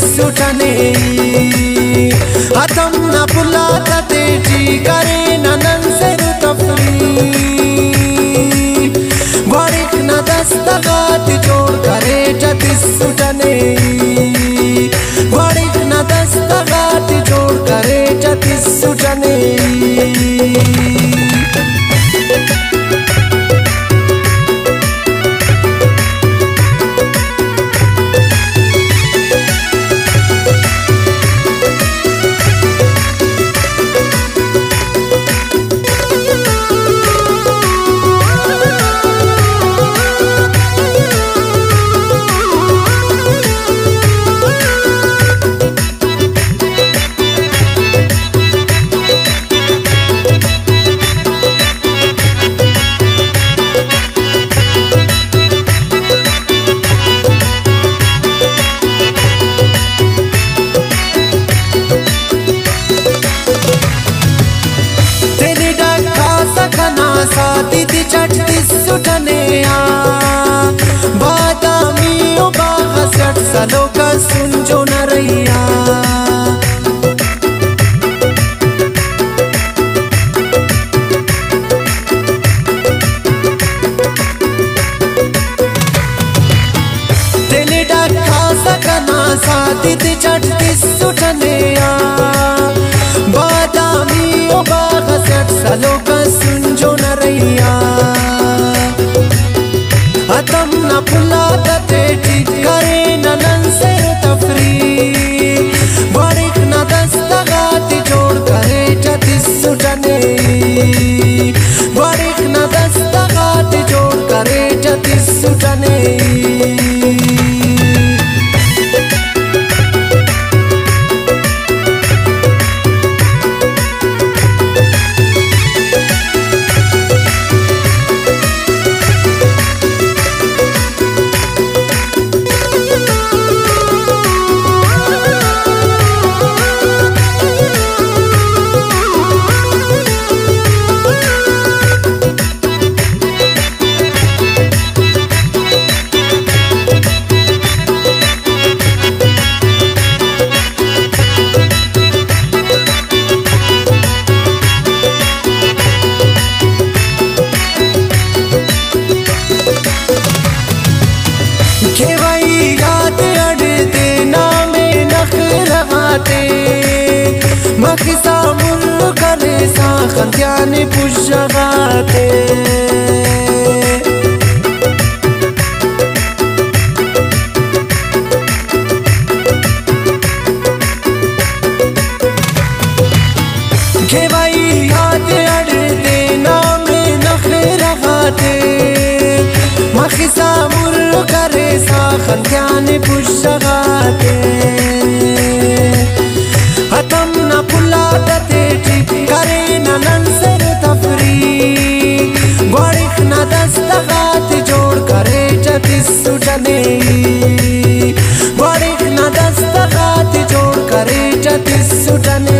सुटने हतम न पुलाता तेजी करे ननन से तफरी बारिक न दस्तगात जोड़ करे जतिस सुटने बारिक न दस्तगात जोड़ करे जतिस सुटने साथी दी चटती सुटने बादामी ओ बाहसठ सालों का सुन जो न रैया तेने डाका सकना साथी दी चटती सुटने बादामी ओ बाहसठ सालों का सुन जो न रैया हतम न पुलाता तेजी करे ननन से तफरी बारिक न दस्तगात जोड़ करे जतिस सुटने बारिक न दस्तगात जोड़ करे जतिस सुटने मखिसा मुल्क करे साखन त्याने पुष्गाते घेवाई याद अड़ते नाम नखरे रखाते मखिसा मुल्क करे साखन त्याने पुष्गाते हतम न पुलाता तेजी करे ननन से तफरी बारिक न दस्तगात जोड़ करे जतिस सुटने बारिक न दस्तगात जोड़ करे जतिस सुटने